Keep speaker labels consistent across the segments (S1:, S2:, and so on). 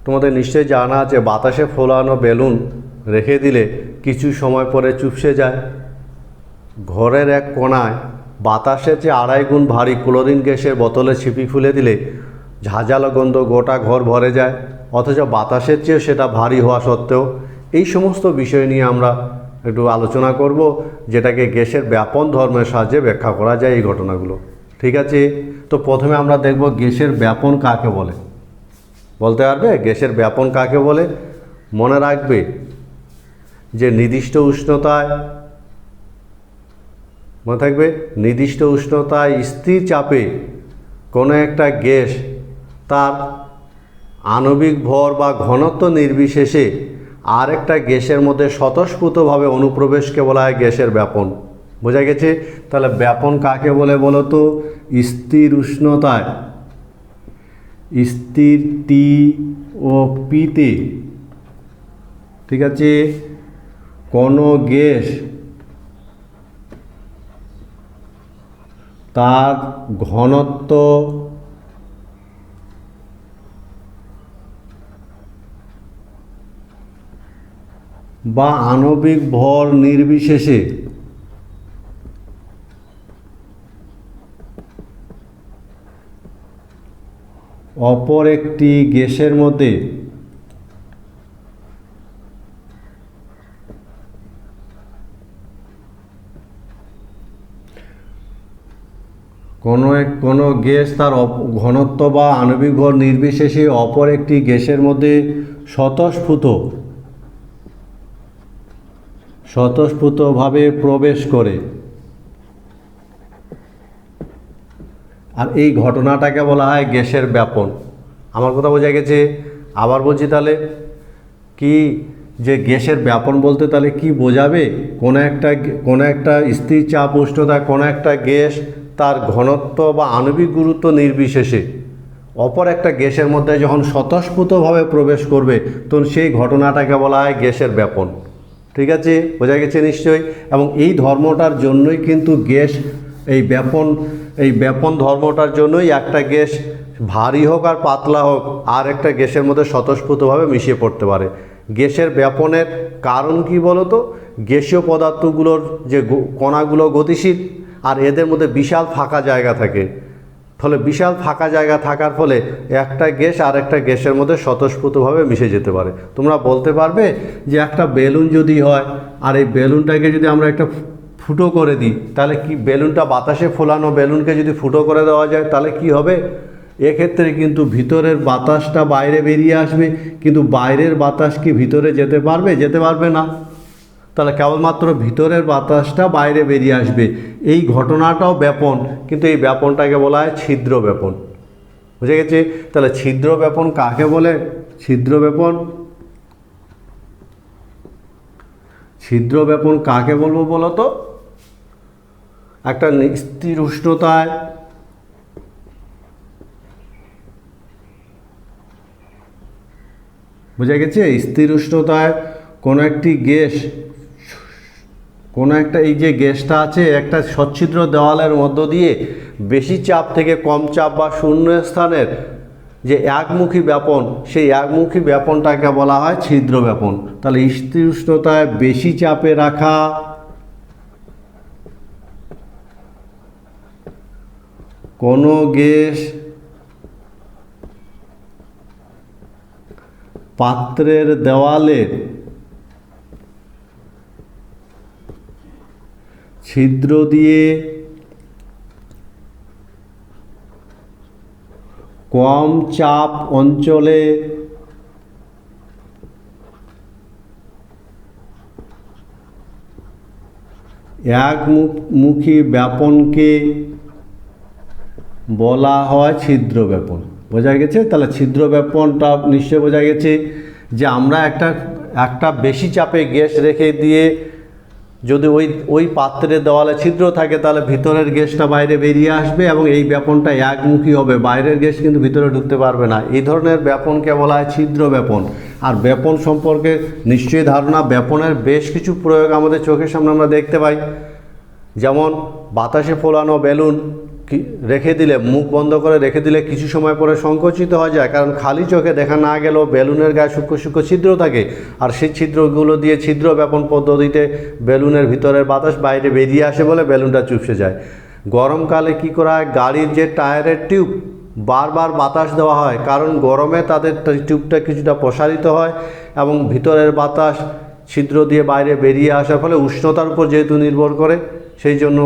S1: তোমাদের নিশ্চয়ই জানা আছে বাতাসে ফোলানো বেলুন রেখে দিলে কিছু সময় পরে চুপসে যায়। ঘরের এক কোণায় বাতাসের চেয়ে 2.5 গুণ ভারী ক্লোরিন গ্যাসের বোতলে ছিপি খুলে দিলে ঝাঁঝালো গন্ধ গোটা ঘর ভরে যায়, অথচ বাতাসের চেয়েও সেটা ভারী হওয়া সত্ত্বেও। এই সমস্ত বিষয় নিয়ে আমরা একটু আলোচনা করব, যেটাকে গ্যাসের ব্যাপন ধর্মের সাহায্যে ব্যাখ্যা করা যায় এই ঘটনাগুলো। ঠিক আছে, তো প্রথমে আমরা দেখব গ্যাসের ব্যাপন কাকে বলে। বলতে পারবে গ্যাসের ব্যাপন কাকে বলে? মনে রাখবে যে নির্দিষ্ট উষ্ণতায়, মনে থাকবে নির্দিষ্ট উষ্ণতায় স্থির চাপে কোনো একটা গ্যাস তার আণবিক ভর বা ঘনত্ব নির্বিশেষে আর একটা গ্যাসের মধ্যে স্বতঃস্ফূর্তভাবে অনুপ্রবেশকে বলা হয় গ্যাসের ব্যাপন। বোঝা গেছে? তাহলে ব্যাপন কাকে বলে বলো তো? স্থির উষ্ণতায়, স্থির টি ও পিতে, ঠিক আছে, কোনো গ্যাস তার ঘনত্ব বা আণবিক ভর নির্বিশেষে অপর একটি গ্যাসের মধ্যে কোনো গ্যাস তার ঘনত্ব বা আণবিক ভর নির্বিশেষে অপর একটি গ্যাসের মধ্যে স্বতঃস্ফূর্তভাবে প্রবেশ করে। আর এই ঘটনাটাকে বলা হয় গ্যাসের ব্যাপন। আমার কথা বোঝা গেছে? আবার বলছি তাহলে কি, যে গ্যাসের ব্যাপন বলতে তাহলে কি বোঝাবে? কোনো একটা স্থির চাপ উষ্ণতায় কোনো একটা গ্যাস তার ঘনত্ব বা আণবিক গুরুত্ব নির্বিশেষে অপর একটা গ্যাসের মধ্যে যখন স্বতঃস্ফূর্তভাবে প্রবেশ করবে, তখন সেই ঘটনাটাকে বলা হয় গ্যাসের ব্যাপন। ঠিক আছে, বোঝা গেছে নিশ্চয়ই? এবং এই ধর্মটার জন্যই কিন্তু গ্যাস, এই ব্যাপন ধর্মটার জন্যই একটা গ্যাস ভারী হোক আর পাতলা হোক আর একটা গ্যাসের মধ্যে স্বতঃস্ফূর্তভাবে মিশিয়ে পড়তে পারে। গ্যাসের ব্যাপনের কারণ কি বলো তো? গ্যাসীয় পদার্থগুলোর যে কণাগুলো গতিশীল, আর এদের মধ্যে বিশাল ফাঁকা জায়গা থাকে। ফলে বিশাল ফাঁকা জায়গা থাকার ফলে একটা গ্যাস আর একটা গ্যাসের মধ্যে স্বতঃস্ফূর্তভাবে মিশে যেতে পারে। তোমরা বলতে পারবে যে একটা বেলুন যদি হয়, আর এই বেলুনটাকে যদি আমরা একটা ফুটো করে দিই, তাহলে কি বেলুনটা বাতাসে ফোলানো বেলুনকে যদি ফুটো করে দেওয়া যায় তাহলে কি হবে? এক্ষেত্রে কিন্তু ভিতরের বাতাসটা বাইরে বেরিয়ে আসবে, কিন্তু বাইরের বাতাস কি ভিতরে যেতে পারবে? যেতে পারবে না। তাহলে কেবলমাত্র ভিতরের বাতাসটা বাইরে বেরিয়ে আসবে। এই ঘটনাটাও ব্যাপন, কিন্তু এই ব্যাপনটাকে বলা হয় ছিদ্র ব্যাপন। বুঝে গেছে? তাহলে ছিদ্র ব্যাপন কাকে বলে? ছিদ্র ব্যাপন কাকে বলবো বলো তো? একটা স্থির উষ্ণতায় বোঝা গেছে? স্থির উষ্ণতায় কোনো একটি গ্যাস, কোনো একটা, এই যে গ্যাসটা আছে একটা সচ্ছিদ্র দেওয়ালের মধ্য দিয়ে বেশি চাপ থেকে কম চাপ বা শূন্য স্থানের যে একমুখী ব্যাপন, সেই একমুখী ব্যাপনটাকে বলা হয় ছিদ্র ব্যাপন। তাহলে স্থির উষ্ণতায় বেশি চাপে রাখা কোনো গ্যাস পাত্রের দেওয়ালে ছিদ্র দিয়ে কম চাপ অঞ্চলে একমুখী ব্যাপনকে বলা হয় ছিদ্র ব্যাপন। বোঝা গেছে? তাহলে ছিদ্র ব্যাপনটা নিশ্চয় বোঝা গেছে যে আমরা একটা বেশি চাপে গ্যাস রেখে দিয়ে যদি ওই পাত্রের দেওয়ালে ছিদ্র থাকে, তাহলে ভিতরের গ্যাসটা বাইরে বেরিয়ে আসবে এবং এই ব্যাপনটা একমুখী হবে, বাইরের গ্যাস কিন্তু ভিতরে ঢুকতে পারবে না। এই ধরনের ব্যাপনকে বলা হয় ছিদ্র ব্যাপন। আর ব্যাপন সম্পর্কে নিশ্চয়ই ধারণা, ব্যাপনের বেশ কিছু প্রয়োগ আমাদের চোখের সামনে আমরা দেখতে পাই। যেমন বাতাসে ফোলানো বেলুন রেখে দিলে, মুখ বন্ধ করে রেখে দিলে কিছু সময় পরে সংকুচিত হয়ে যায়, কারণ খালি চোখে দেখা না গেলেও বেলুনের গায়ে সূক্ষ্ম সূক্ষ্ম ছিদ্র থাকে, আর সেই ছিদ্রগুলো দিয়ে ছিদ্র ব্যাপন পদ্ধতিতে বেলুনের ভিতরের বাতাস বাইরে বেরিয়ে আসে বলে বেলুনটা চুপসে যায়। গরমকালে কী করা হয়, গাড়ির যে টায়ারের টিউব বারবার বাতাস দেওয়া হয়, কারণ গরমে তাদের টিউবটা কিছুটা প্রসারিত হয় এবং ভিতরের বাতাস ছিদ্র দিয়ে বাইরে বেরিয়ে আসার ফলে উষ্ণতার উপর যেহেতু নির্ভর করে, সেই জন্য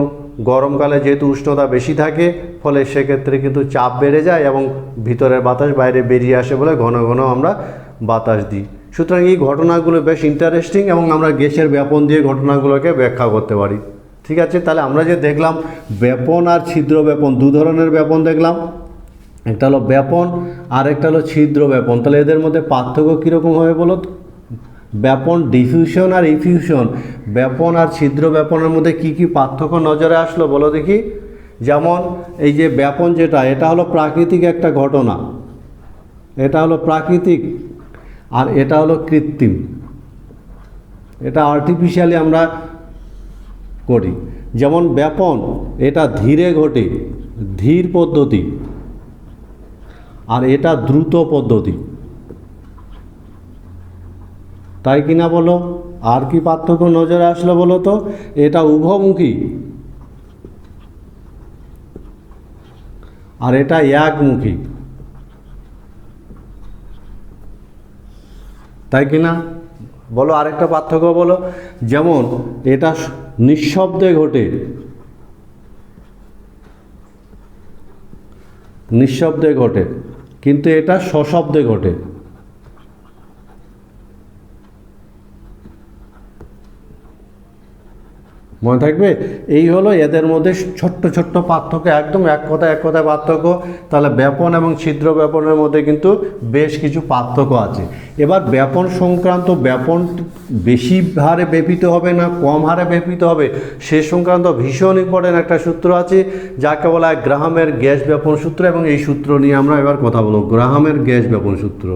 S1: গরমকালে যেহেতু উষ্ণতা বেশি থাকে ফলে সেক্ষেত্রে কিন্তু চাপ বেড়ে যায় এবং ভিতরের বাতাস বাইরে বেরিয়ে আসে বলে ঘন ঘন আমরা বাতাস দিই। সুতরাং এই ঘটনাগুলো বেশ ইন্টারেস্টিং এবং আমরা গ্যাসের ব্যাপন দিয়ে ঘটনাগুলোকে ব্যাখ্যা করতে পারি। ঠিক আছে, তাহলে আমরা যে দেখলাম ব্যাপন আর ছিদ্র ব্যাপন, দু ধরনের ব্যাপন দেখলাম, একটা হলো ব্যাপন আর একটা হলো ছিদ্র ব্যাপন। তাহলে এদের মধ্যে পার্থক্য কীরকম হবে বলো তো? ব্যাপন, ডিফিউশন আর ইফিউশন, ব্যাপন আর ছিদ্র ব্যাপনের মধ্যে কি কি পার্থক্য নজরে আসলো বলো দেখি। যেমন এই যে ব্যাপন যেটা, এটা হলো প্রাকৃতিক একটা ঘটনা, এটা হলো প্রাকৃতিক, আর এটা হলো কৃত্রিম, এটা আর্টিফিশিয়ালি আমরা করি। যেমন ব্যাপন এটা ধীরে ঘটে, ধীর পদ্ধতি, আর এটা দ্রুত পদ্ধতি, তাই কিনা বলো? আর কি পার্থক্য নজরে আসলো বলো তো? এটা উভমুখী আর এটা একমুখী, তাই কিনা বলো? আরেকটা পার্থক্য বলো। যেমন এটা নিঃশব্দে ঘটে, নিঃশব্দে ঘটে, কিন্তু এটা সশব্দে ঘটে। মনে থাকবে? এই হলো এদের মধ্যে ছোট্ট ছোট্ট পার্থক্য, একদম এক কথায় পার্থক্য। তাহলে ব্যাপন এবং ছিদ্র ব্যাপনের মধ্যে কিন্তু বেশ কিছু পার্থক্য আছে। এবার ব্যাপন সংক্রান্ত, ব্যাপন বেশি হারে ব্যাপিত হবে না কম হারে ব্যাপিত হবে সে সংক্রান্ত ভীষণ ইম্পর্টেন্ট একটা সূত্র আছে, যাকে বলা হয় গ্রাহামের গ্যাস ব্যাপন সূত্র, এবং এই সূত্র নিয়ে আমরা এবার কথা বলব। গ্রাহামের গ্যাস ব্যাপন সূত্র,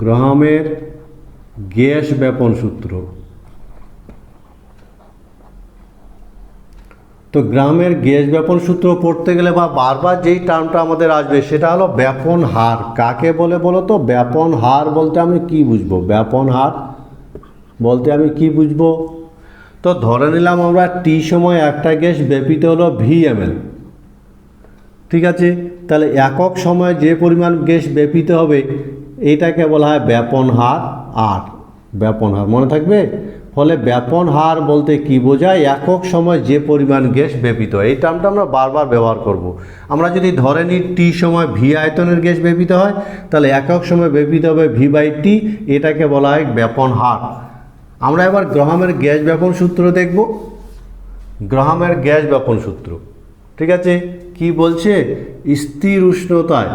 S1: গ্রাহামের গ্যাস ব্যাপন সূত্র। তো গ্রাহামের গ্যাস ব্যাপন সূত্র পড়তে গেলে বা বারবার যেই টার্মটা আমাদের আসবে সেটা হলো ব্যাপন হার। কাকে বলে বলো তো? ব্যাপন হার বলতে আমি কি বুঝবো? ব্যাপন হার বলতে আমি কি বুঝবো? তো ধরে নিলাম আমরা টি সময় একটা গ্যাস ব্যাপিত হলো VmL, ঠিক আছে? তাহলে একক সময়ে যে পরিমাণ গ্যাস ব্যাপিত হবে এটাকে বলা হয় ব্যাপন হার। আর ব্যাপন হার মনে থাকবে? ফলে ব্যাপন হার বলতে কি বোঝায়? একক সময় যে পরিমাণ গ্যাস ব্যাপিত হয়। এই টার্মটা আমরা বারবার ব্যবহার করব। আমরা যদি ধরে নিই টি সময় V আয়তনের গ্যাস ব্যাপিত হয়, তাহলে একক সময় ব্যাপিত হবে V/T, এটাকে বলা হয় ব্যাপন হার। আমরা এবার গ্রাহামের গ্যাস ব্যাপন সূত্র দেখব। গ্রাহামের গ্যাস ব্যাপন সূত্র, ঠিক আছে? কি বলছে? স্থির উষ্ণতায়,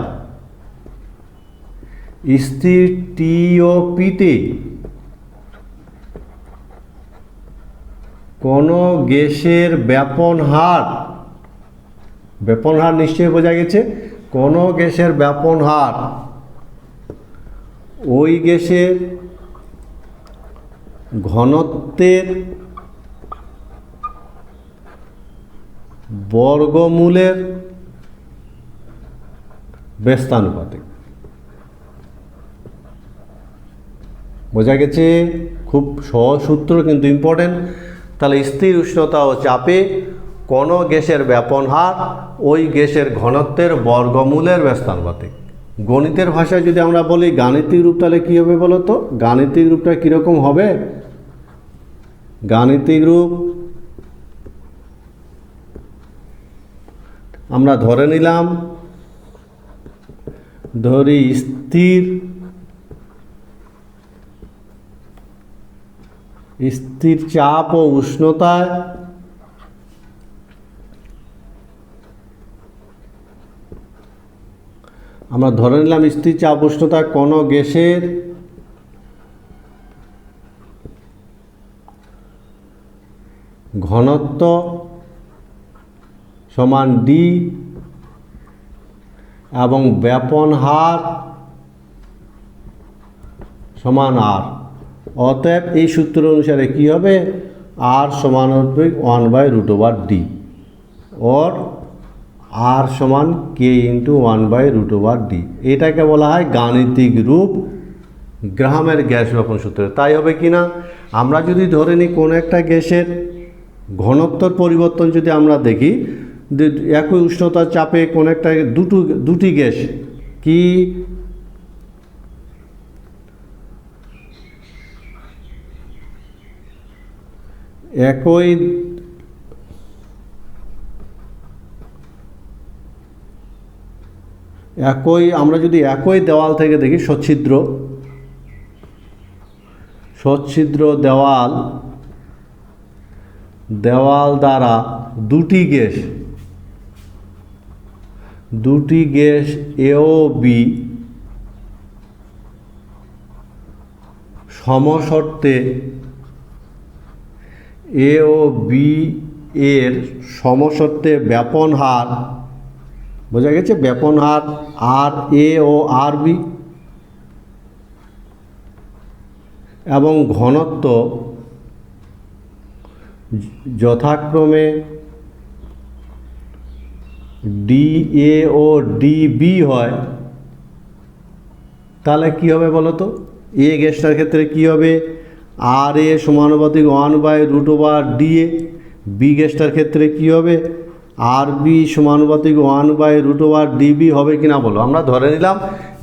S1: স্থির TOP-তে কোনো গ্যাসের ব্যাপন হার, ব্যাপন হার নিশ্চয়ই বোঝা গেছে, কোনো গ্যাসের ব্যাপন হার ওই গ্যাসের ঘনত্বের বর্গমূলের ব্যস্তানুপাতিক। বোঝা গেছে? খুব সহজ সূত্র কিন্তু ইম্পর্টেন্ট। তাহলে স্থির উষ্ণতা ও চাপে কোনো গ্যাসের ব্যাপন হার ওই গ্যাসের ঘনত্বের বর্গমূলের ব্যস্তানুপাতিক। গণিতের ভাষায় যদি আমরা বলি গাণিতিক রূপ, তাহলে কী হবে বলো তো? গাণিতিক রূপটা কীরকম হবে? গাণিতিক রূপ আমরা ধরে নিলাম, ধরি স্থির চাপ ও উষ্ণতায় আমরা ধরে নিলাম স্থির চাপ উষ্ণতায় কোনো গ্যাসের ঘনত্ব সমান D এবং ব্যাপন হার সমান R। অতএব এই সূত্র অনুসারে কি হবে? আর সমানুপাতিক 1/√D और আর সমান K × 1/√D। এটাকে বলা হয় গাণিতিক রূপ গ্রাহামের গ্যাস ব্যাপন সূত্র। তাই হবে কি না, আমরা যদি ধরে নিই কোনো একটা গ্যাসের ঘনত্বর পরিবর্তন যদি আমরা দেখি, একই উষ্ণতার চাপে কোনো একটা দুটি গ্যাস কি আমরা যদি একই দেওয়াল থেকে দেখি, সচ্ছিদ্র দেওয়াল দ্বারা দুটি গ্যাস এ ও বি সমশর্তে এ ও বি এর সমশর্তে ব্যাপন হার, বোঝা গেছে, ব্যাপন হার আর এ ও আর বি এবং ঘনত্ব যথাক্রমে ডি এ ও ডি বি হয়, তাহলে কী হবে বলো তো? এ গ্যাসটার ক্ষেত্রে কী হবে? আর এ সমানুপাতিক 1/√DA। বি গ্যাসটার ক্ষেত্রে কী হবে? আর বি সমানুপাতিক 1/√DB হবে কি না বলো? আমরা ধরে নিলাম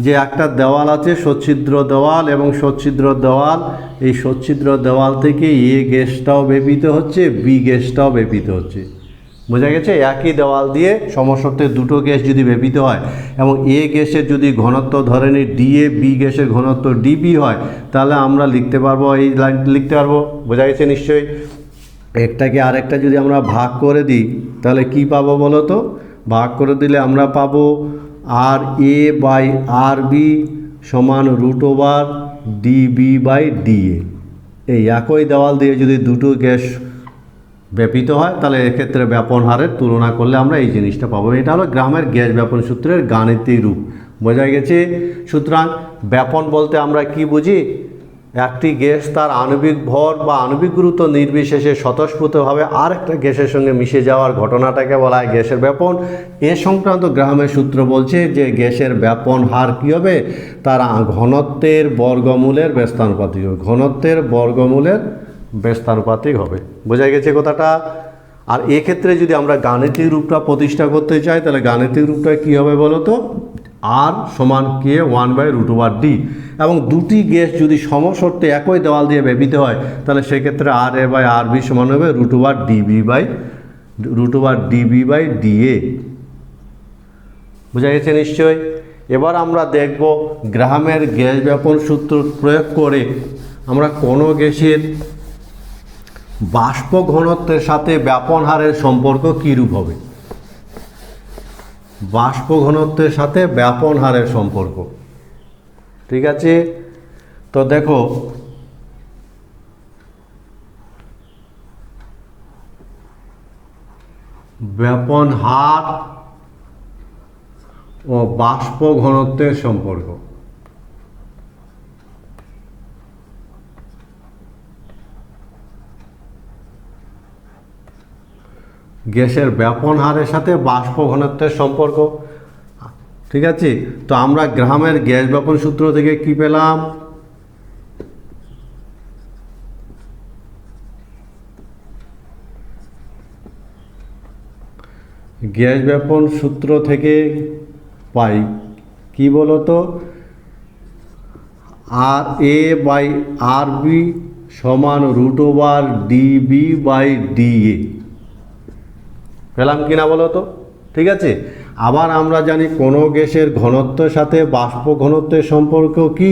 S1: যে একটা দেওয়াল আছে, সচ্ছিদ্র দেওয়াল, এবং সচ্ছিদ্র দেওয়াল, এই সচ্ছিদ্র দেওয়াল থেকে এ গ্যাসটাও বেপিত হচ্ছে, বি গ্যাসটাও বেপিত হচ্ছে। বোঝা গেছে? একই দেওয়াল দিয়ে সমশর্তে দুটো গ্যাস যদি বেপিত হয় এবং এ গ্যাসের যদি ঘনত্ব ধরে নিই ডিএ, বি গ্যাসের ঘনত্ব ডিবি হয়, তাহলে আমরা লিখতে পারবো, এই লাইন লিখতে পারবো। বোঝা গেছে নিশ্চয়ই? একটাকে আরেকটা যদি আমরা ভাগ করে দিই তাহলে কি পাবো বলো তো? ভাগ করে দিলে আমরা পাবো আর এ বাই আর বি সমান √DB/DA। এই একই দেওয়াল দিয়ে যদি দুটো গ্যাস ব্যাপিত হয় তাহলে এক্ষেত্রে ব্যাপন হারের তুলনা করলে আমরা এই জিনিসটা পাবো। এটা হলো গ্রাহামের গ্যাস ব্যাপন সূত্রের গাণিতিক রূপ। বোঝা গেছে? সুতরাং ব্যাপন বলতে আমরা কি বুঝি? একটি গ্যাস তার আণবিক ভর বা আণবিক গুরুত্ব নির্বিশেষে স্বতঃস্ফূর্তভাবে আর একটা গ্যাসের সঙ্গে মিশে যাওয়ার ঘটনাটাকে বলা হয় গ্যাসের ব্যাপন। এ সংক্রান্ত গ্রাহামের সূত্র বলছে যে গ্যাসের ব্যাপন হার কী হবে? তার ঘনত্বের বর্গমূলের ব্যস্তানুপাতিক হবে, ঘনত্বের বর্গমূলের ব্যস্তানুপাতিক হবে। বোঝা গেছে কথাটা? আর এক্ষেত্রে যদি আমরা গাণিতিক রূপটা প্রতিষ্ঠা করতে চাই তাহলে গাণিতিক রূপটা কী হবে বলো তো? আর সমান কে 1/√D। এবং দুটি গ্যাস যদি সমশর্তে একই দেওয়াল দিয়ে বেপিত হয় তাহলে সেক্ষেত্রে আর এ বাই আর বি সমান হবে √DB/DA। বোঝা গেছে নিশ্চয়? এবার আমরা দেখব গ্রাহামের গ্যাস ব্যাপন সূত্র প্রয়োগ করে আমরা কোনো গ্যাসের বাষ্প ঘনত্বের সাথে ব্যাপন হারের সম্পর্ক কীরূপ হবে। বাষ্প ঘনত্বের সাথে ব্যাপন হারের সম্পর্ক, ঠিক আছে? তো দেখো, ব্যাপন হার ও বাষ্প ঘনত্বের সম্পর্ক। গ্যাসের ব্যাপন হারের সাথে বাষ্প ঘনত্বের সম্পর্ক, ঠিক আছে? তো আমরা গ্রাহামের গ্যাস ব্যাপন সূত্র থেকে কি পেলাম? গ্যাস ব্যাপন সূত্র থেকে পাই কি বলতো? আর এ বাই আর বি সমান √DB/DA। পেলাম কি না বলো তো? ঠিক আছে। আবার আমরা জানি কোনো গ্যাসের ঘনত্বের সাথে বাষ্প ঘনত্বের সম্পর্ক কি?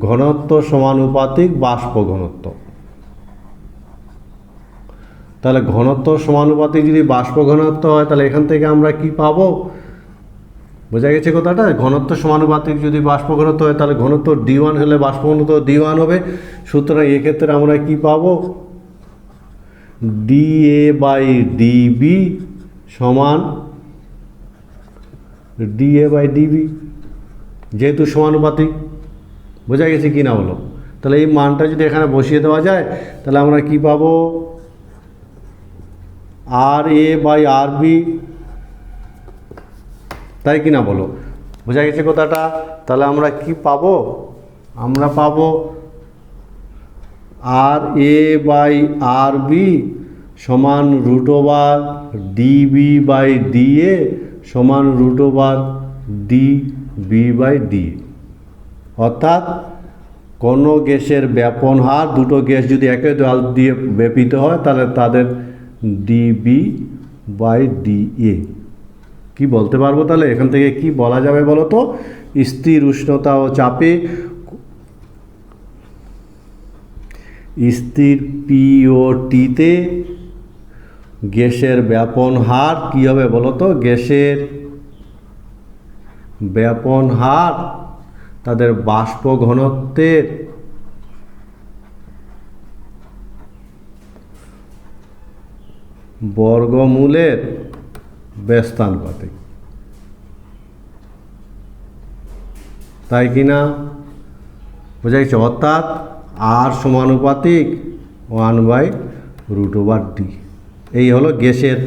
S1: ঘনত্ব সমানুপাতিক বাষ্প ঘনত্ব। তাহলে ঘনত্ব সমানুপাতিক যদি বাষ্প ঘনত্ব হয় তাহলে এখান থেকে আমরা কি পাবো? বোঝা গেছে কথাটা? ঘনত্ব সমানুপাতিক যদি বাষ্প ঘনত্ব হয় তাহলে ঘনত্ব D1 হলে বাষ্প ঘনত্ব D1 হবে। সুতরাং এক্ষেত্রে আমরা কি পাবো? DA/DB সমান DA/DB, যেহেতু সমানুপাতিক। বোঝা গেছে কি না বলো? তাহলে এই মানটা যদি এখানে বসিয়ে দেওয়া যায় তাহলে আমরা কি পাবো? RA/RB, তাই কি না বলো? বোঝা গেছে কথাটা? তাহলে আমরা কি পাবো? আমরা পাবো RA/RB সমান √DB/DA সমান √DB/DA। অর্থাৎ কোনো গ্যাসের ব্যাপন হার, দুটো গ্যাস যদি একই দেওয়াল দিয়ে ব্যাপিত হয় তাহলে তাদের DB/DA। কি বলতে পারবো তাহলে এখান থেকে? কি বলা যাবে বলো তো? স্থির উষ্ণতা ও চাপে স্থির PO/Tতে গ্যাসের ব্যাপন হার কি হবে বলো তো? গ্যাসের ব্যাপন হার তাদের বাষ্প ঘনত্বের বর্গমূলের ব্যস্তানুপাতিক, তাই কি না? বোঝা গেছে? অর্থাৎ R সমানুপাতিক 1/√D। এই হলো গ্যাসের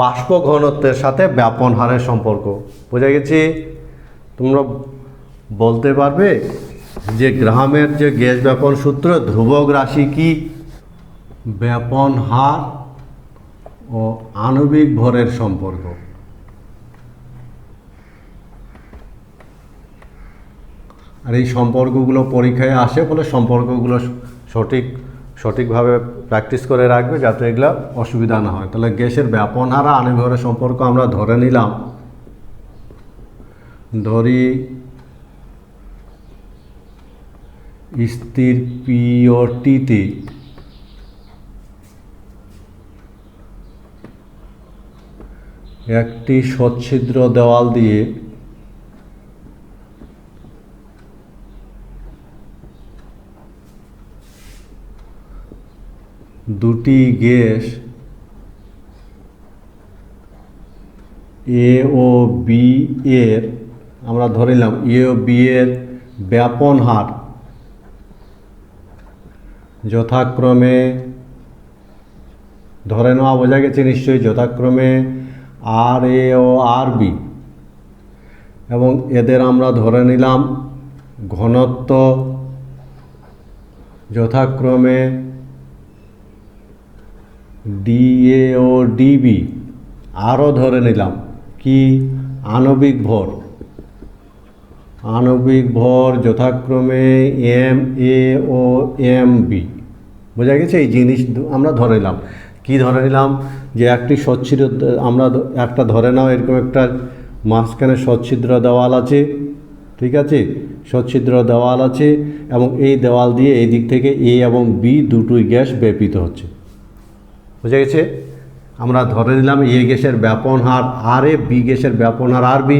S1: বাষ্প ঘনত্বের সাথে ব্যাপন হারের সম্পর্ক। বোঝা গেছে? তোমরা বলতে পারবে যে গ্রাহামের যে গ্যাস ব্যাপন সূত্র, ধ্রুবক রাশি কি? ব্যাপন হার ও আণবিক ভরের সম্পর্ক। আর এই সম্পর্কগুলো পরীক্ষায় আসে, ফলে সম্পর্কগুলো সঠিকভাবে প্র্যাকটিস করে রাখবে যাতে এগুলো অসুবিধা না হয়। তাহলে গ্যাসের ব্যাপন হার আর আণবিক ভরের সম্পর্ক আমরা ধরে নিলাম। ধরি স্থির PO/Tতে একটি সচ্ছিদ্র দেওয়াল দিয়ে দুটি গ্যাস A ও B এর, আমরা ধরিলাম A ও B এর ব্যাপন হার যথাক্রমে, ধরে নেওয়া বোঝা গেছে নিশ্চয়ই, যথাক্রমে RA ও RB, এবং এদের আমরা ধরে নিলাম ঘনত্ব যথাক্রমে DA ও DB। আরও ধরে নিলাম কি? আণবিক ভর যথাক্রমে MA ও MB। বোঝা গেছে? এই জিনিস আমরা ধরে নিলাম। কি ধরে নিলাম? যে একটি সচ্ছিদ্র, আমরা একটা ধরে নাও এরকম একটা মাঝখানে সচ্ছিদ্র দেওয়াল আছে, ঠিক আছে? সচ্ছিদ্র দেওয়াল আছে এবং এই দেওয়াল দিয়ে এই দিক থেকে A এবং B দুটোই গ্যাস ব্যাপিত হচ্ছে। বুঝা গেছে? আমরা ধরে নিলাম A গ্যাসের ব্যাপন হার RA, B গ্যাসের ব্যাপন হার RB,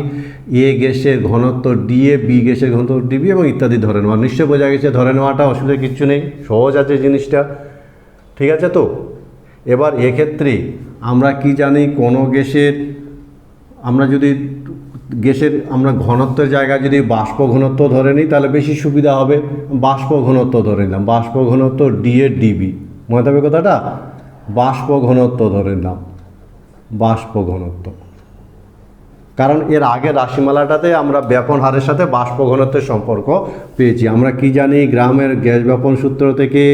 S1: A গ্যাসের ঘনত্ব DA, B গ্যাসের ঘনত্ব DB এবং ইত্যাদি ধরে নেওয়া। নিশ্চয়ই বোঝা গেছে? ধরে নেওয়াটা অসুবিধা কিচ্ছু নেই, সহজ আছে জিনিসটা, ঠিক আছে তো? এবার এক্ষেত্রে আমরা কি জানি? কোনো গ্যাসের আমরা যদি আমরা ঘনত্বের জায়গায় যদি বাষ্প ঘনত্ব ধরে নিই তাহলে বেশি সুবিধা হবে। বাষ্প ঘনত্ব ধরে নিলাম, বাষ্প ঘনত্ব DA DB, মনে থাকবে কথাটা? বাষ্প ঘনত্ব ধরে নিলাম, বাষ্প ঘনত্ব, কারণ এর আগের রাশিমালাটাতে আমরা ব্যাপন হারের সাথে বাষ্প ঘনত্বের সম্পর্ক পেয়েছি। আমরা কি জানি গ্রাহামের গ্যাস ব্যাপন সূত্র থেকে?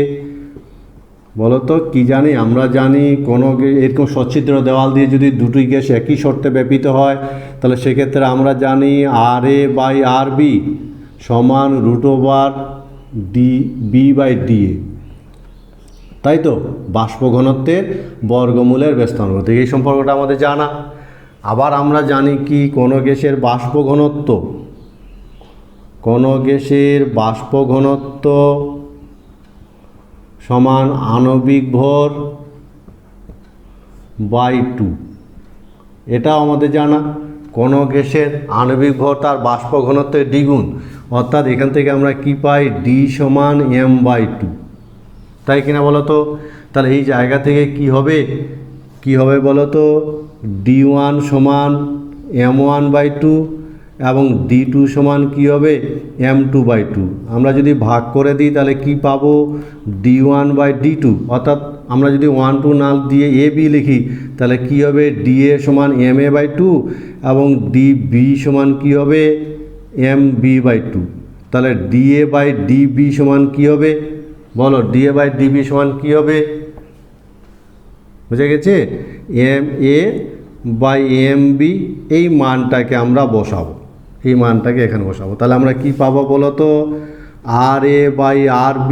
S1: বলো তো কি জানি? আমরা জানি কোনো এরকম সচ্ছিদ্র দেওয়াল দিয়ে যদি দুটি গ্যাস একই শর্তে ব্যাপিত হয় তাহলে সেক্ষেত্রে আমরা জানি RA/RB সমান √DB/DA, তাই তো? বাষ্প ঘনত্বের বর্গমূলের ব্যস্তানুপাতিক, এই সম্পর্কটা আমাদের জানা। আবার আমরা জানি কি? কোনো গ্যাসের বাষ্প ঘনত্ব সমান আণবিক ভর বাই 2, এটাও আমাদের জানা। কোনো গ্যাসের আণবিক ভর তার বাষ্প ঘনত্বের দ্বিগুণ, অর্থাৎ এখান থেকে আমরা কি পাই? D সমান M/2, তাই কিনা বলো তো? তাহলে এই জায়গা থেকে কি হবে বলো তো? D1 সমান M1/2 এবং D2 সমান কী হবে M2/2। আমরা যদি ভাগ করে দিই তাহলে কি পাবো D1/D2, অর্থাৎ আমরা যদি 1 2 না দিয়ে AB লিখি তাহলে কি হবে DA সমান MA/2 এবং DB সমান কি হবে MB/2। তাহলে DA/DB সমান কি হবে বলো, DA/DB সমান কি হবে, বুঝে গেছে? MA/MB এই মানটাকে আমরা বসাবো, এই মানটাকে এখানে বসাবো। তাহলে আমরা কি পাবো বলো তো, RA/RB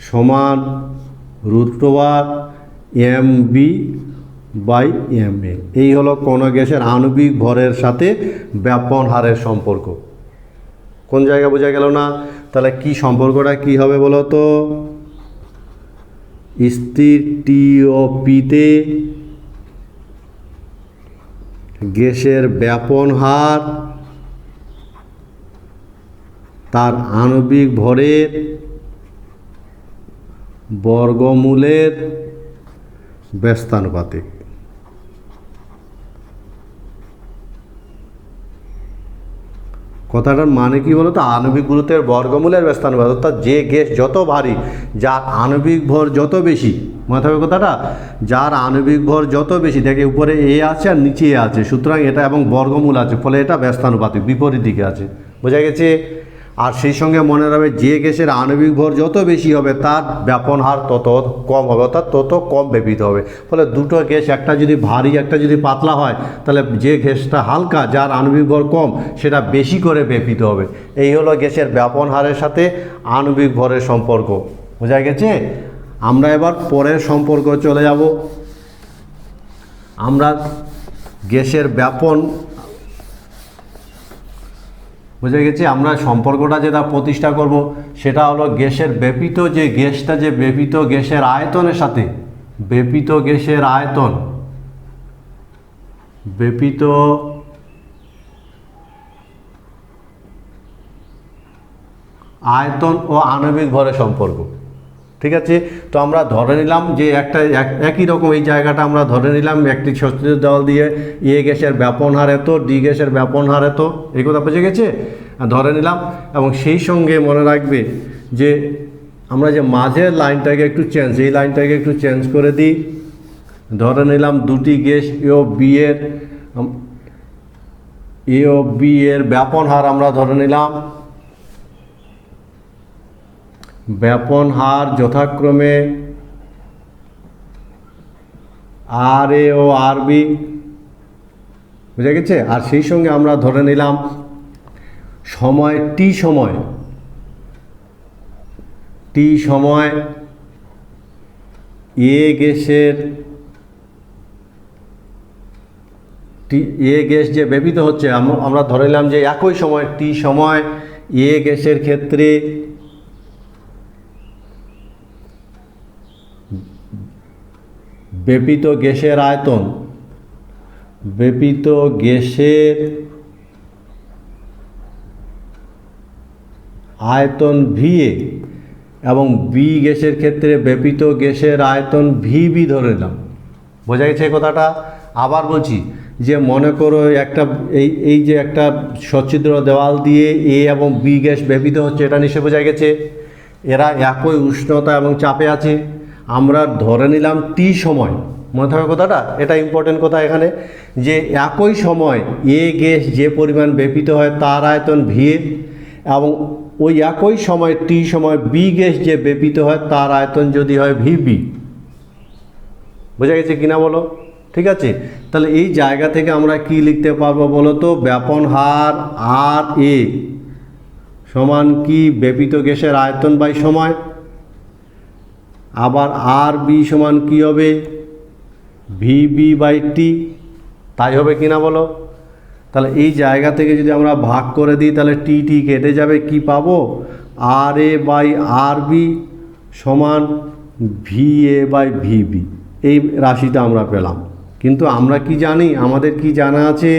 S1: সমান √MB/MA। এই হলো কোনো গ্যাসের আণবিক ভরের সাথে ব্যাপন হারের সম্পর্ক। কোন জায়গা বোঝা গেল না? তাহলে কি সম্পর্কটা কি হবে বলো তো, স্থির টি ও পিতে গ্যাসের ব্যাপন হার তার আণবিক ভরের বর্গমূলের ব্যস্তানুপাতিক। কথাটার মানে কি বলো তো, আণবিক গুরুত্বের বর্গমূলের ব্যস্তানুপাতিক, অর্থাৎ যে গ্যাস যত ভারী, যার আণবিক ভর যত বেশি, মনে থাকবে কথাটা, যার আণবিক ভর যত বেশি, দেখে উপরে এ আছে আর নিচে এ আছে, সুতরাং এটা এবং বর্গমূল আছে, ফলে এটা ব্যস্তানুপাতিক, বিপরীত দিকে আছে, বোঝা গেছে? আর সেই সঙ্গে মনে রাখবে যে গ্যাসের আণবিক ভর যত বেশি হবে তার ব্যাপন হার তত কম হবে, অর্থাৎ তত কম ব্যাপিত হবে। ফলে দুটো গ্যাস, একটা যদি ভারী একটা যদি পাতলা হয়, তাহলে যে গ্যাসটা হালকা, যার আণবিক ভর কম, সেটা বেশি করে ব্যাপিত হবে। এই হলো গ্যাসের ব্যাপন হারের সাথে আণবিক ভরের সম্পর্ক, বোঝা গেছে? আমরা এবার পরের সম্পর্ক চলে যাব। আমরা গ্যাসের ব্যাপন, বুঝে গেছি, আমরা সম্পর্কটা যেটা প্রতিষ্ঠা করব সেটা হলো গ্যাসের ব্যাপিত যে গ্যাসটা, যে ব্যাপিত গ্যাসের আয়তনের সাথে, ব্যাপিত গ্যাসের আয়তন, ব্যাপিত আয়তন ও আণবিক ভরের সম্পর্ক। ঠিক আছে? তো আমরা ধরে নিলাম যে একটা একই রকম এই জায়গাটা আমরা ধরে নিলাম একটি সচিত্র দেওয়াল দিয়ে এ গ্যাসের ব্যাপন হার এত, ডি গ্যাসের ব্যাপন হার এত, এই কথা বুঝে গেছে? ধরে নিলাম, এবং সেই সঙ্গে মনে রাখবে যে আমরা যে মাঝের লাইনটাকে একটু চেঞ্জ, এই লাইনটাকে একটু চেঞ্জ করে দিই। ধরে নিলাম দুটি গ্যাস এ ও বি এর ব্যাপন হার আমরা ধরে নিলাম, ব্যাপন হার যথাক্রমে RA ও RB, বুঝে গেছে? আর সেই সঙ্গে আমরা ধরে নিলাম সময় টি সময় এ গ্যাস যে ব্যাপিত হচ্ছে, আমরা ধরে নিলাম যে একই সময় টি সময় এ গ্যাসের ক্ষেত্রে ব্যাপিত গ্যাসের আয়তন, ব্যাপিত গ্যাসের আয়তন VA এবং বি গ্যাসের ক্ষেত্রে ব্যাপিত গ্যাসের আয়তন VB ধরে নিলাম। বোঝা গেছে কথাটা? আবার বলছি যে মনে করো একটা এই যে একটা সচ্ছিদ্র দেওয়াল দিয়ে এ এবং বি গ্যাস ব্যাপিত হচ্ছে, এটা নিশ্চয় বোঝা গেছে। এরা একই উষ্ণতা এবং চাপে আছে। আমরা ধরে নিলাম টি সময়, মনে থাকবে কথাটা, এটা ইম্পর্টেন্ট কথা এখানে, যে একই সময় এ গ্যাস যে পরিমাণ ব্যাপিত হয় তার আয়তন VA এবং ওই একই সময় টি সময় বি গ্যাস যে ব্যাপিত হয় তার আয়তন যদি হয় VB। বোঝা গেছে কিনা বলো? ঠিক আছে? তাহলে এই জায়গা থেকে আমরা কি লিখতে পারবো বলো তো, ব্যাপন হার RA সমান কি ব্যাপিত গ্যাসের আয়তন বাই সময়, আবার RB সমান কি হবে VB/T, তাই হবে কিনা বলো? তাহলে এই জায়গা থেকে যদি আমরা ভাগ করে দিই তাহলে টি কেটে যাবে, কি পাবো RA/RB সমান VA/VB। এই রাশিটা আমরা পেলাম। কিন্তু আমরা কি জানি, আমাদের কি জানা আছে,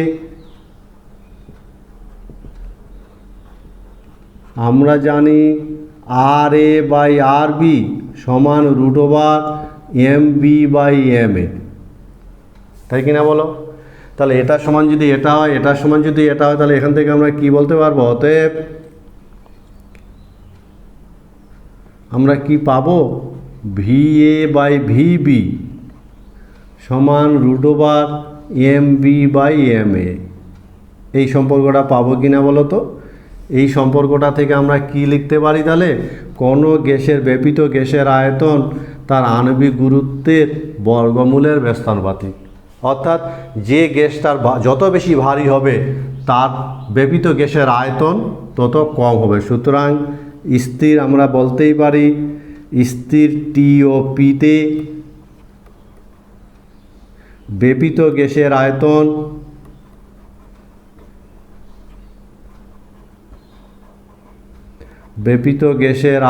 S1: আমরা জানি RA/RB সমান √MB/MA, তাই কিনা বলো? তাহলে এটা সমান যদি এটা হয়, এটা সমান যদি এটা হয়, তাহলে এখান থেকে আমরা কি বলতে পারবো? অতএব আমরা কি পাবো? VA/VB সমান √MB/MA। এই সম্পর্কটা পাবো কি না বলো তো? এই সম্পর্কটা থেকে আমরা কি লিখতে পারি তাহলে? কোনো গ্যাসের ব্যাপিত গ্যাসের আয়তন তার আণবিক গুরুত্বের বর্গমূলের ব্যস্তানুপাতিক। অর্থাৎ যে গ্যাসটার যত বেশি ভারী হবে তার ব্যাপিত গ্যাসের আয়তন তত কম হবে। সুতরাং স্থির আমরা বলতেই পারি স্থির টি ও পিতে ব্যাপিত গ্যাসের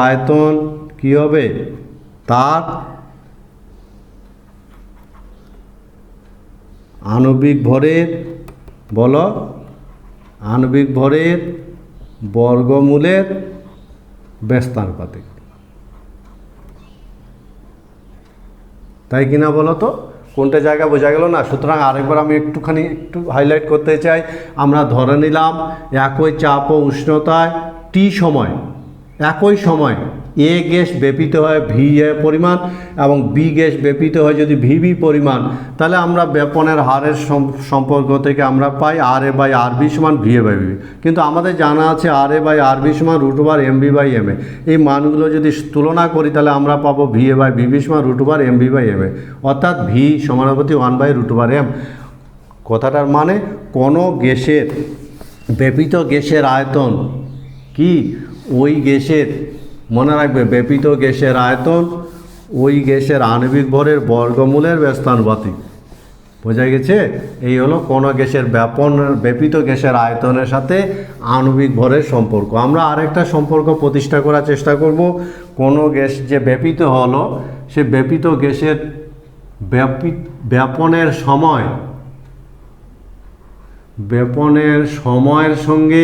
S1: আয়তন কি হবে? তার আণবিক ভরের বর্গমূলের ব্যস্তানুপাতিক। তাই কিনা বলো তো? কোনটা জায়গা বোঝা গেল না? সুতরাং আরেকবার আমি একটু হাইলাইট করতে চাই। আমরা ধরে নিলাম একই চাপ ও উষ্ণতায় টি সময় একই সময় এ গ্যাস ব্যাপিত হয় VA পরিমাণ এবং বি গ্যাস ব্যাপিত হয় যদি VB পরিমাণ, তাহলে আমরা ব্যাপনের হারের সম্পর্ক থেকে আমরা পাই RA/RB সমান VA/VB। কিন্তু আমাদের জানা আছে RA/RB সমান √MB/MA। এই মানগুলো যদি তুলনা করি তাহলে আমরা পাবো VA/VB সমান √MB/MA, অর্থাৎ V সমানুপাতিক 1/√M। কথাটার মানে কোনো গ্যাসের ব্যাপিত গ্যাসের আয়তন কি ওই গ্যাসের, মনে রাখবে, ব্যাপিত গ্যাসের আয়তন ওই গ্যাসের আণবিক ভরের বর্গমূলের ব্যস্তানুপাতিক। বোঝা গেছে? এই হলো কোনো গ্যাসের ব্যাপিত গ্যাসের আয়তনের সাথে আণবিক ভরের সম্পর্ক। আমরা আরেকটা সম্পর্ক প্রতিষ্ঠা করার চেষ্টা করব। কোনো গ্যাস যে ব্যাপিত হলো সে ব্যাপিত গ্যাসের ব্যাপনের সময়ের সঙ্গে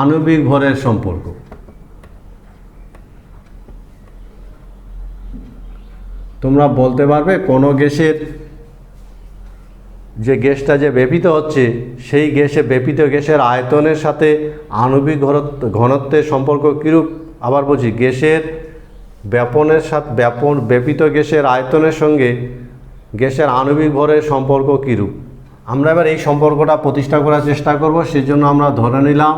S1: আণবিক ভরের সম্পর্ক। তোমরা বলতে পারবে কোনো গ্যাসের যে গ্যাসটা যে ব্যাপিত হচ্ছে সেই গ্যাসে ব্যাপিত গ্যাসের আয়তনের সাথে আণবিক ঘনত্বের সম্পর্ক কীরূপ? আবার বলছি, গ্যাসের ব্যাপিত গ্যাসের আয়তনের সঙ্গে গ্যাসের আণবিক ভরের সম্পর্ক কীরূপ? আমরা এবার এই সম্পর্কটা প্রতিষ্ঠা করার চেষ্টা করব। সেজন্য আমরা ধরে নিলাম,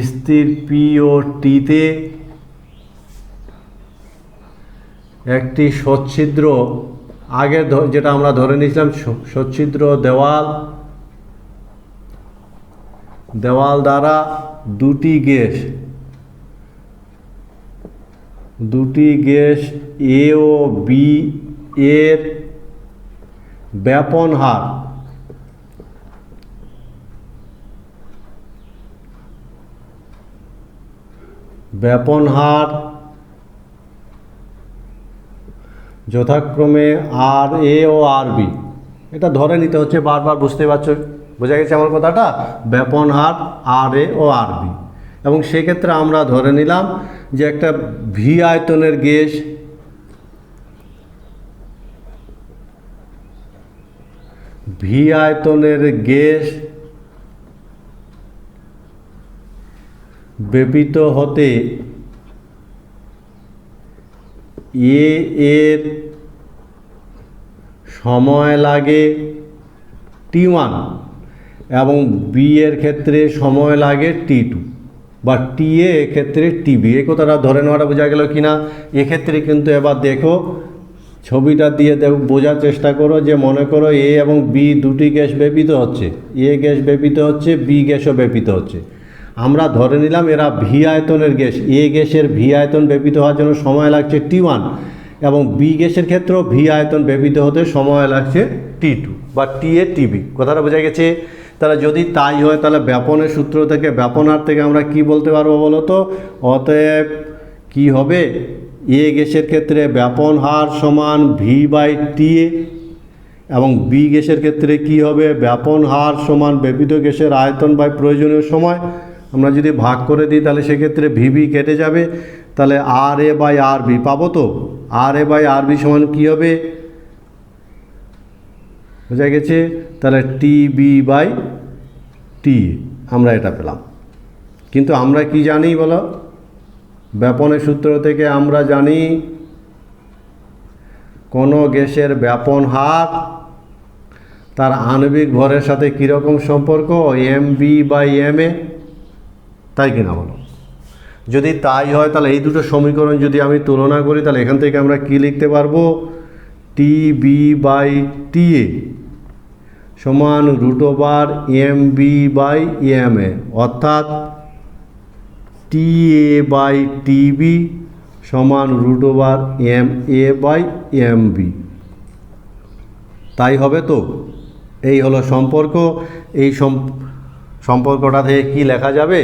S1: স্থির পি ও টিতে একটি সচ্ছিদ্র, আগের যেটা আমরা ধরে নিয়েছিলাম সচ্ছিদ্র দেওয়াল দ্বারা দুটি গ্যাস এ ও বি এর ব্যাপন হার যথাক্রমে RA ও RB। এটা ধরে নিতে হচ্ছে, বারবার বুঝতে পারছো? বোঝা গেছে আমার কথাটা? ব্যাপন হার RA ও RB। এবং সেক্ষেত্রে আমরা ধরে নিলাম যে একটা ভি আয়তনের গ্যাস ব্যাপিত হতে এ এর সময় লাগে T1 এবং বি এর ক্ষেত্রে সময় লাগে T2 বা TA ক্ষেত্রে TB। এই কথাটা ধরে নেওয়াটা বোঝা গেল কি না? এক্ষেত্রে কিন্তু এবার দেখো ছবিটা দিয়ে বোঝার চেষ্টা করো যে মনে করো এ এবং বি দুটি গ্যাস ব্যাপিত হচ্ছে, এ গ্যাস ব্যাপিত হচ্ছে, বি গ্যাসও ব্যাপিত হচ্ছে। আমরা ধরে নিলাম এরা ভি আয়তনের গ্যাস, এ গ্যাসের ভি আয়তন ব্যাপিত হওয়ার জন্য সময় লাগছে T1 এবং বি গ্যাসের ক্ষেত্রেও ভি আয়তন ব্যাপিত হতে সময় লাগছে T2 বা TA TB। কথাটা বোঝা গেছে? তাহলে যদি তাই হয় তাহলে ব্যাপনের সূত্র থেকে, ব্যাপনার থেকে আমরা কি বলতে পারবো বলো তো? অতএব কি হবে? এ গ্যাসের ক্ষেত্রে ব্যাপন হার সমান V/TA এবং বি গ্যাসের ক্ষেত্রে কি হবে? ব্যাপন হার সমান ব্যাপিত গ্যাসের আয়তন বাই প্রয়োজনীয় সময়। আমরা যদি ভাগ করে দিই তাহলে সেক্ষেত্রে VB কেটে যাবে, তাহলে RA/RB পাবো তো? আর এ বাই আর বি সমান কী হবে, বোঝা গেছে? তাহলে টি বি বাই টি আমরা এটা পেলাম। কিন্তু আমরা কি জানি বলো, ব্যাপনের সূত্র থেকে আমরা জানি কোনো গ্যাসের ব্যাপন হার তার আণবিক ভরের সাথে কীরকম সম্পর্ক, এম বি বাই এম এ, তাই কিনা বলো? যদি তাই হয় তাহলে এই দুটো সমীকরণ যদি আমি তুলনা করি তাহলে এখান থেকে আমরা কি লিখতে পারবো, T B by T A সমান √ M B by M A, অর্থাৎ T A by T B সমান √ M A by M B. তাই হবে তো? এই হলো সম্পর্ক। এই সম্পর্কটা থেকে কি লেখা যাবে,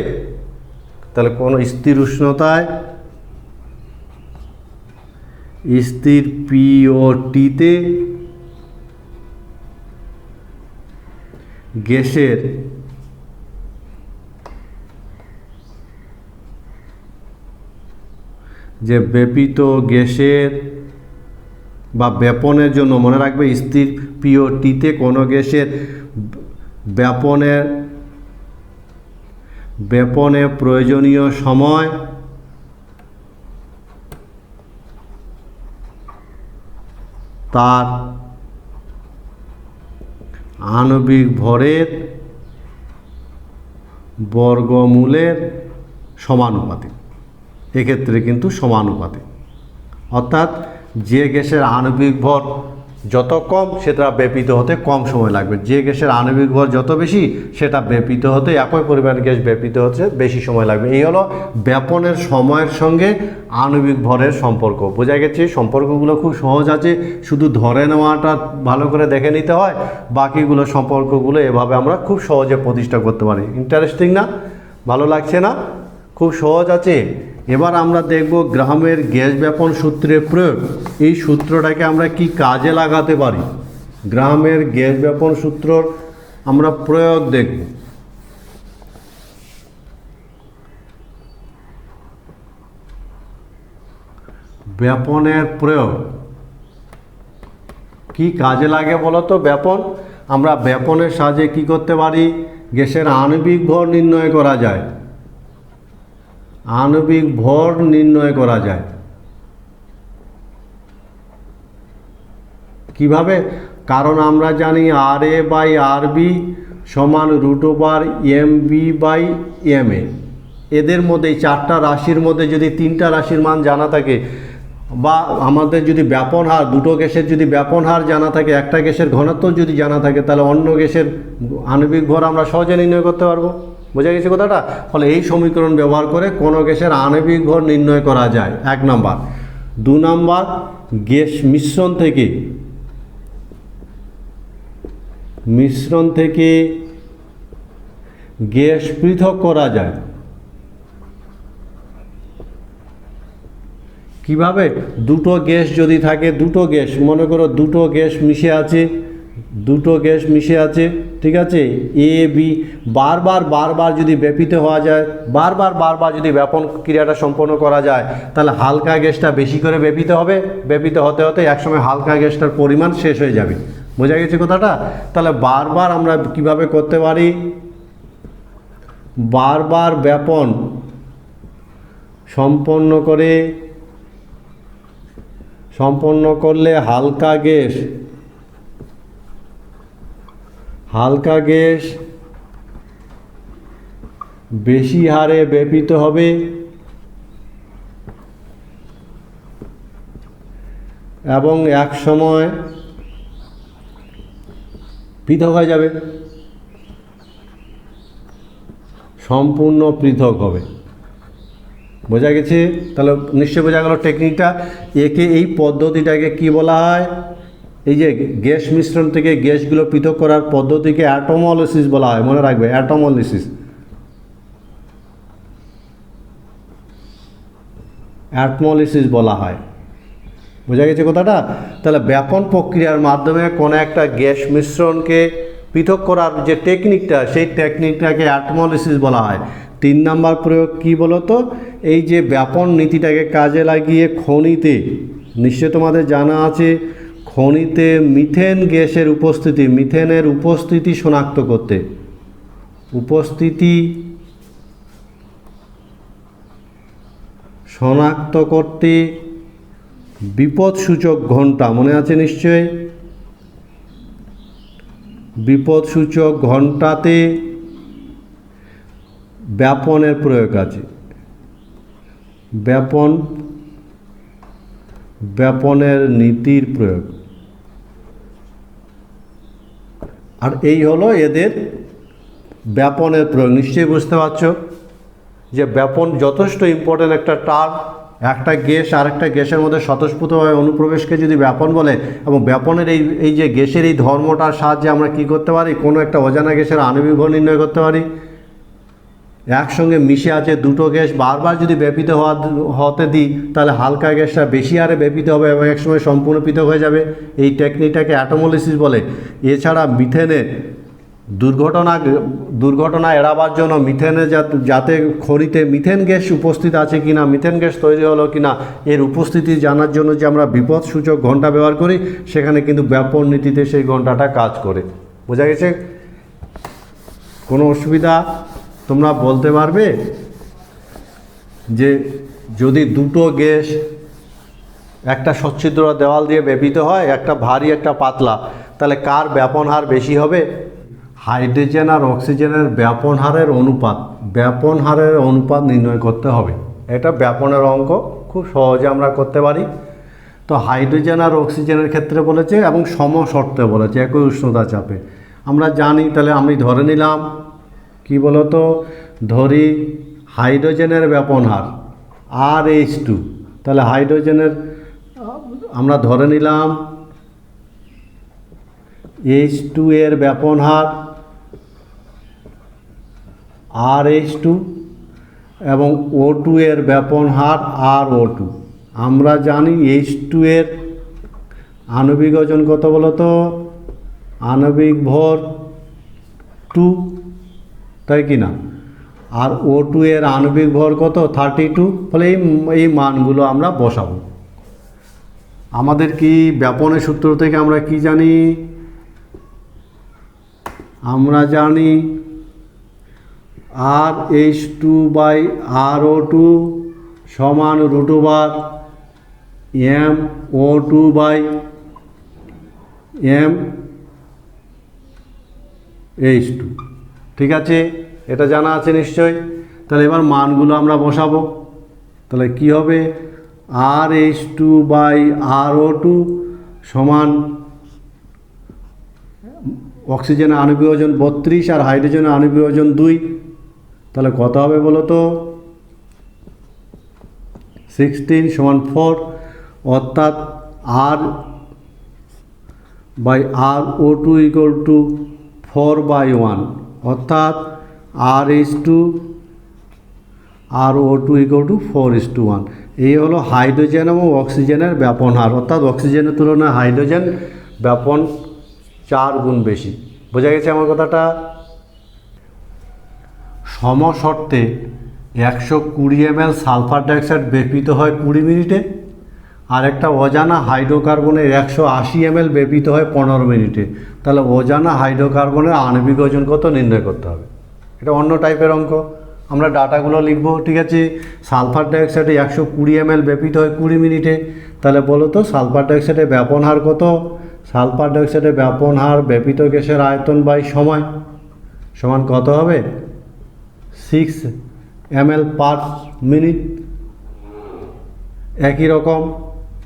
S1: তাহলে কোন স্থির উষ্ণতায় স্থির পি ও টিতে গ্যাসের যে ব্যাপিত গ্যাসের বা ব্যাপনের জন্য, মনে রাখবে স্থির পি ও টিতে কোনো গ্যাসের ব্যাপনে প্রয়োজনীয় সময় তার আণবিক ভরের বর্গমূলের সমানুপাতিক। এক্ষেত্রে কিন্তু সমানুপাতিক, অর্থাৎ যে গ্যাসের আণবিক ভর যত কম সেটা ব্যাপিত হতে কম সময় লাগবে, যে গ্যাসের আণবিক ভর যত বেশি সেটা ব্যাপিত হতে একই পরিমাণ গ্যাস ব্যাপিত হতে বেশি সময় লাগবে। এই হলো ব্যাপনের সময়ের সঙ্গে আণবিক ভরের সম্পর্ক। বোঝা গেছে? সম্পর্কগুলো খুব সহজ আছে, শুধু ধরে নেওয়াটা ভালো করে দেখে নিতে হয়, বাকিগুলো সম্পর্কগুলো এভাবে আমরা খুব সহজে প্রতিষ্ঠা করতে পারি। ইন্টারেস্টিং না? ভালো লাগছে না? খুব সহজ আছে। এবার আমরা দেখব গ্রাহামের গ্যাস ব্যাপন সূত্রের প্রয়োগ। এই সূত্রটাকে আমরা কি কাজে লাগাতে পারি, গ্রাহামের গ্যাস ব্যাপন সূত্রর আমরা প্রয়োগ দেখব। ব্যাপনের প্রয়োগ কি কাজে লাগে বলো তো? ব্যাপন, আমরা ব্যাপনের সাহায্যে কি করতে পারি, গ্যাসের আণবিক ভর নির্ণয় করা যায়, আণবিক ভর নির্ণয় করা যায়। কিভাবে? কারণ আমরা জানি আর এ বাই আর বি সমান √ এম বি বাই এম এ। এদের মধ্যে এই চারটা রাশির মধ্যে যদি তিনটা রাশির মান জানা থাকে, বা আমাদের যদি ব্যাপন হার, দুটো গ্যাসের যদি ব্যাপন হার জানা থাকে, একটা গ্যাসের ঘনত্ব যদি জানা থাকে, তাহলে অন্য গ্যাসের আণবিক ভর আমরা সহজে নির্ণয় করতে পারবো। বোঝা গেছে কথাটা? ফলে এই সমীকরণ ব্যবহার করে কোনো গ্যাসের আণবিক ভর নির্ণয় করা যায়, 1 নম্বর। 2 নম্বর, গ্যাস মিশ্রণ থেকে গ্যাস পৃথক করা যায়। কিভাবে? দুটো গ্যাস যদি থাকে, দুটো গ্যাস মনে করো দুটো গ্যাস মিশে আছে, ঠিক আছে, এ বি, বারবার যদি ব্যাপিত হওয়া যায়, বারবার যদি ব্যাপন ক্রিয়াটা সম্পন্ন করা যায়, তাহলে হালকা গ্যাসটা বেশি করে ব্যাপিত হবে, ব্যাপিত হতে হতে একসময় হালকা গ্যাসটার পরিমাণ শেষ হয়ে যাবে। বোঝা গেছে কথাটা? তাহলে বারবার আমরা কিভাবে করতে পারি, বারবার ব্যাপন সম্পন্ন করলে হালকা গ্যাস বেশি হারে ব্যাপিত হবে এবং এক সময় পৃথক হয়ে যাবে, সম্পূর্ণ পৃথক হবে। বোঝা গেছে? তাহলে নিশ্চয় বোঝা গেল টেকনিকটা। এই পদ্ধতিটাকে কি বলা হয়? এই যে গ্যাস মিশ্রণ থেকে গ্যাসগুলো পৃথক করার পদ্ধতিকে অ্যাটমোলিসিস বলা হয়। মনে রাখবে, অ্যাটমোলিসিস বলা হয়। বোঝা গেছে কথাটা? তাহলে ব্যাপন প্রক্রিয়ার মাধ্যমে কোনো একটা গ্যাস মিশ্রণকে পৃথক করার যে টেকনিকটা, সেই টেকনিকটাকে অ্যাটমোলিসিস বলা হয়। 3 নম্বর প্রয়োগ কি বলতো? এই যে ব্যাপন নীতিটাকে কাজে লাগিয়ে খনিতে নিশ্চয় তোমাদের জানা আছে খনিতে মিথেন গ্যাসের উপস্থিতি, মিথেনের উপস্থিতি শনাক্ত করতে, উপস্থিতি শনাক্ত করতে বিপদসূচক ঘণ্টা, মনে আছে নিশ্চয়, বিপদসূচক ঘণ্টাতে ব্যাপনের প্রয়োগ আছে, ব্যাপনের নীতির প্রয়োগ। আর এই হলো এদের ব্যাপনের প্রয়োগ। নিশ্চয়ই বুঝতে পারছো যে ব্যাপন যথেষ্ট ইম্পর্ট্যান্ট একটা টার্ম। একটা গ্যাস আর একটা গ্যাসের মধ্যে স্বতঃস্ফূর্তভাবে অনুপ্রবেশকে যদি ব্যাপন বলে, এবং ব্যাপনের এই যে গ্যাসের এই ধর্মটার সাহায্যে আমরা কি করতে পারি, কোনো একটা অজানা গ্যাসের আণবিক ভর নির্ণয় করতে পারি। একসঙ্গে মিশে আছে দুটো গ্যাস, বারবার যদি ব্যাপিত হতে দিই তাহলে হালকা গ্যাসটা বেশি হারে ব্যাপিত হবে এবং একসময় সম্পূর্ণ পৃথক হয়ে যাবে। এই টেকনিকটাকে অ্যাটোমোলিসিস বলে। এছাড়া মিথেনে দুর্ঘটনা এড়াবার জন্য মিথেনে যাতে খনিতে মিথেন গ্যাস উপস্থিত আছে কিনা, মিথেন গ্যাস তৈরি হলো কিনা, এর উপস্থিতি জানার জন্য যে আমরা বিপদ সূচক ঘণ্টা ব্যবহার করি, সেখানে কিন্তু ব্যাপন নীতিতে সেই ঘণ্টাটা কাজ করে। বোঝা গেছে? কোনো অসুবিধা তোমরা বলতে পারবে যে যদি দুটো গ্যাস একটা সচ্ছিদ্র দেওয়াল দিয়ে ব্যাপিত হয়, একটা ভারী একটা পাতলা, তাহলে কার ব্যাপন হার বেশি হবে? হাইড্রোজেন আর অক্সিজেনের ব্যাপন হারের অনুপাত নির্ণয় করতে হবে। এটা ব্যাপনের অঙ্ক, খুব সহজে আমরা করতে পারি। তো হাইড্রোজেন আর অক্সিজেনের ক্ষেত্রে বলেছে এবং সমশর্তে বলেছে, একই উষ্ণতা চাপে। আমরা জানি, তাহলে আমি ধরে নিলাম কি বলতো, ধরি হাইড্রোজেনের ব্যাপন হার RH2, তাহলে হাইড্রোজেনের আমরা ধরে নিলাম H2 এর ব্যাপন হার RH2 এবং O2 এর ব্যাপন হার RO2। আমরা জানি H2 এর আণবিক ওজন কত বলতো, আণবিক ভর 2, তাই কি না? আর O2 এর আণবিক ভর কত, 32। ফলে এই মানগুলো আমরা বসাবো। আমাদের কি ব্যাপনের সূত্র থেকে আমরা কি জানি? আমরা জানি RH2/RO2 সমান √MO2/MH2। ঠিক আছে, এটা জানা আছে নিশ্চয়। তাহলে এবার মানগুলো আমরা বসাবো। তাহলে কি হবে, RH2/RO2 সমান অক্সিজেনের আণবিক ওজন 32 আর হাইড্রোজেনের আণবিক ওজন 2। তাহলে কত হবে বলো তো, 16 সমান 4, অর্থাৎ R/RO2 = 4/1, অর্থাৎ RH2/RO2 = 4:1। এই হলো হাইড্রোজেন এবং অক্সিজেনের ব্যাপন হার, অর্থাৎ অক্সিজেনের তুলনায় হাইড্রোজেন ব্যাপন 4 গুণ বেশি। বোঝা গেছে আমার কথাটা? সমশর্তে 120 ml সালফার ডাইঅক্সাইড ব্যাপিত হয় 20 মিনিটে, আর একটা অজানা হাইড্রোকার্বনের 180 ml ব্যাপিত হয় 15 মিনিটে। তাহলে অজানা হাইড্রোকার্বনের আণবিক ওজন কত নির্ণয় করতে হবে। এটা অন্য টাইপের অঙ্ক, আমরা ডাটাগুলো লিখবো। ঠিক আছে, সালফার ডাইঅক্সাইডে 120 ml ব্যাপিত হয় 20 মিনিটে। তাহলে বলো তো সালফার ডাইঅক্সাইডের ব্যাপন হার কত? সালফার ডাইঅক্সাইডের ব্যাপন হার ব্যাপিত গ্যাসের আয়তন বাই সময় সমান কত হবে? 6 ml/মিনিট। একই রকম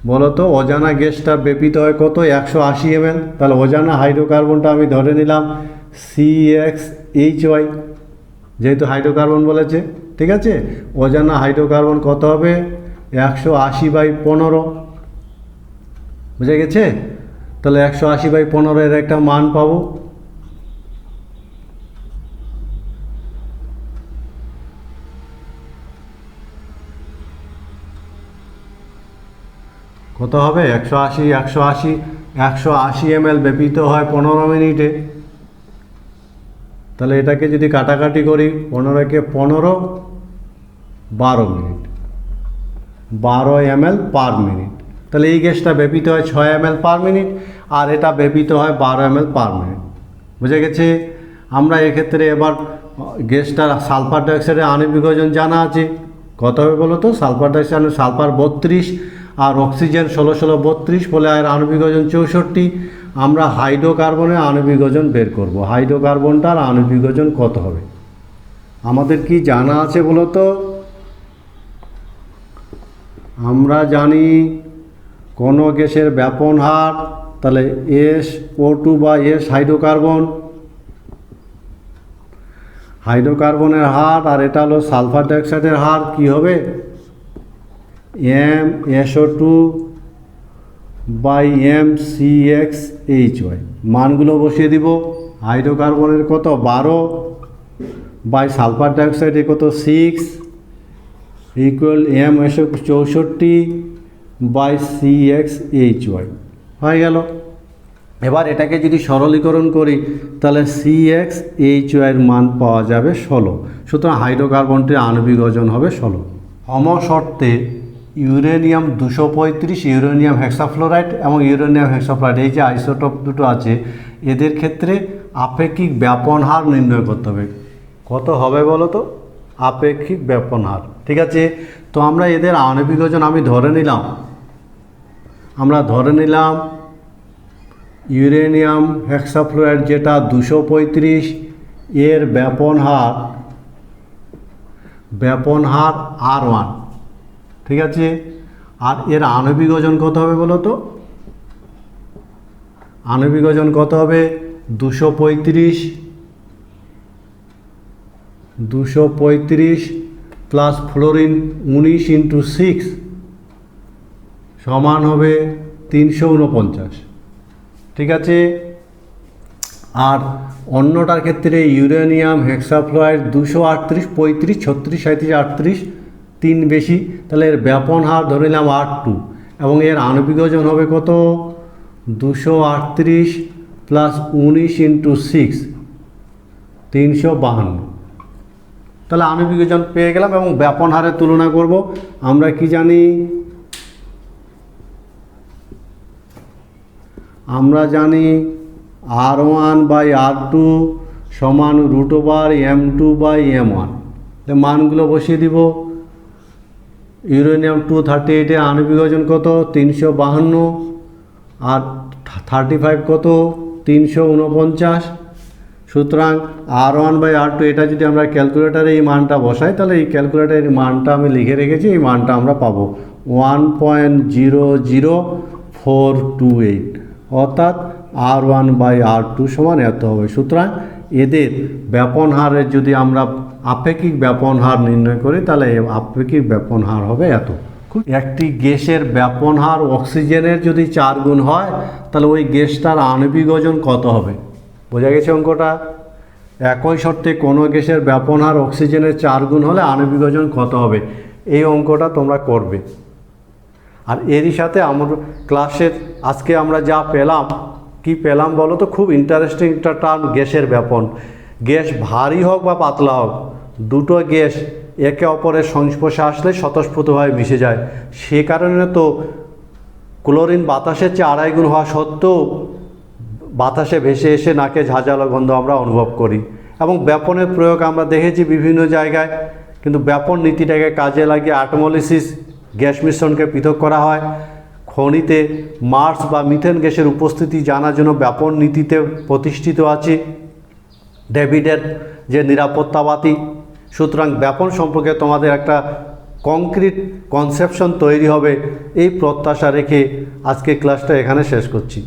S1: বলো তো অজানা গ্যাসটা ব্যাপিত হয় কত? 180 ml। তাহলে অজানা হাইড্রোকার্বনটা আমি ধরে নিলাম CXHY, যেহেতু হাইড্রোকার্বন বলেছে। ঠিক আছে, অজানা হাইড্রোকার্বন কত হবে? 180/15। বুঝে গেছে? তাহলে 180/15 এর একটা মান পাবো। কত হবে? 180 ml ব্যাপিত হয় 15 মিনিটে। তাহলে এটাকে যদি কাটাকাটি করি, 15কে 15, 12 মিনিট, 12 ml/মিনিট। তাহলে এই গ্যাসটা ব্যাপিত হয় 6 ml পার মিনিট, আর এটা ব্যাপিত হয় 12 ml পার মিনিট। বুঝে গেছে? আমরা এক্ষেত্রে এবার গ্যাসটার সালফার ডাইঅক্সাইডের আণবিক ওজন জানা আছে, কত হবে বলো তো? সালফার ডাইঅক্সাইড সালফার 32 আর অক্সিজেন 1632, ফলে আর আণবিক ওজন 64। আমরা হাইড্রোকার্বনের আণবিক ওজন বের করব। হাইড্রোকার্বনটার আণবিক ওজন কত হবে আমাদের কি জানা আছে বলো তো? আমরা জানি কোনো গ্যাসের ব্যাপন হার, তাহলে SO2 বা S হাইড্রোকার্বনের হার, আর এটা হলো সালফার ডাইঅক্সাইডের হার, কি হবে? MSO2 by MCxHy। মানগুলো বসিয়ে দিব। হাইড্রোকার্বনের কত 12 বাই সালফার ডাইঅক্সাইডের কত 6 ইকুয়াল MSO 64 বাই CxHy হয়ে গেল। এবার এটাকে যদি সরলীকরণ করি তাহলে CxHy এর মান পাওয়া যাবে 16। সুতরাং হাইড্রোকার্বনটির আণবিক ওজন হবে 16। সমশর্তে ইউরেনিয়াম 235, ইউরেনিয়াম হেক্সাফ্লোরাইড এবং ইউরেনিয়াম হেক্সাফ্লোরাইড, এই যে আইসোটোপ দুটো আছে, এদের ক্ষেত্রে আপেক্ষিক ব্যাপন হার নির্ণয় করতে হবে। কত হবে বলো তো? আপেক্ষিক ব্যাপন হার। ঠিক আছে, তো আমরা এদের আণবিক ওজন আমরা ধরে নিলাম ইউরেনিয়াম হেক্সাফ্লোরাইড যেটা 235, এর ব্যাপন হার R1। ঠিক আছে, আর এর আণবিক ওজন কত হবে বলো তো? আণবিক ওজন কত হবে? 235 প্লাস ফ্লোরিন 19 × 6 সমান হবে 349। ঠিক আছে, আর অন্যটার ক্ষেত্রে ইউরেনিয়াম হেক্সাফ্লোরাইড 238, 35, 36, 37, 38, 3 বেশি, তাহলে এর ব্যাপন হার ধরে নিলাম R2 এবং এর আণবিক ওজন হবে কত? 238 প্লাস 19 × 6 352। তাহলে আণবিক ওজন পেয়ে গেলাম এবং ব্যাপন হারের তুলনা করব। আমরা কি জানি? আমরা জানি R1 বাই R2 সমান √M2 বাই M1। মানগুলো বসিয়ে দিব। ইউরেনিয়াম 238 এর আণবিক ওজন কত? 352, আর 35 কত? 349। সুতরাং R1 বাই R2, এটা যদি আমরা ক্যালকুলেটারে এই মানটা বসাই, তাহলে এই ক্যালকুলেটারের মানটা আমি লিখে রেখেছি, এই মানটা আমরা পাবো 1.00428, অর্থাৎ R1 বাই R2 সমান এত হবে। সুতরাং এদের ব্যাপন হারের যদি আমরা আপেক্ষিক ব্যাপন হার নির্ণয় করি, তাহলে আপেক্ষিক ব্যাপন হার হবে এত। একটি গ্যাসের ব্যাপন হার অক্সিজেনের যদি 4 গুণ হয়, তাহলে ওই গ্যাসটার আণবিক ওজন কত হবে? বোঝা গেছে অঙ্কটা? একই শর্তে কোনো গ্যাসের ব্যাপন হার অক্সিজেনের 4 গুণ হলে আণবিক ওজন কত হবে? এই অঙ্কটা তোমরা করবে। আর এরই সাথে আমার ক্লাসের আজকে আমরা যা পেলাম, কি পেলাম বলো তো? খুব ইন্টারেস্টিং একটা টার্ম, গ্যাসের ব্যাপন। গ্যাস ভারী হোক বা পাতলা হোক, দুটো গ্যাস একে অপরের সংস্পর্শে আসলে স্বতঃস্ফূর্তভাবে মিশে যায়। সে কারণে তো ক্লোরিন বাতাসের চেয়ে 2.5 গুণ হওয়া সত্ত্বেও বাতাসে ভেসে এসে নাকে ঝাঁঝালো গন্ধ আমরা অনুভব করি। এবং ব্যাপনের প্রয়োগ আমরা দেখেছি বিভিন্ন জায়গায়, কিন্তু ব্যাপন নীতিটাকে কাজে লাগিয়ে অটোমোলিসিস গ্যাস মিশ্রণকে পৃথক করা হয়। খনিতে মার্স বা মিথেন গ্যাসের উপস্থিতি জানার জন্য ব্যাপন নীতিতে প্রতিষ্ঠিত আছে ডেভিডের যে নিরাপত্তাবাদী। সুতরাং ব্যাপন সম্পর্কে তোমাদের একটা কংক্রিট কনসেপশন তৈরি হবে, এই প্রত্যাশা রেখে আজকে ক্লাসটা এখানে শেষ করছি।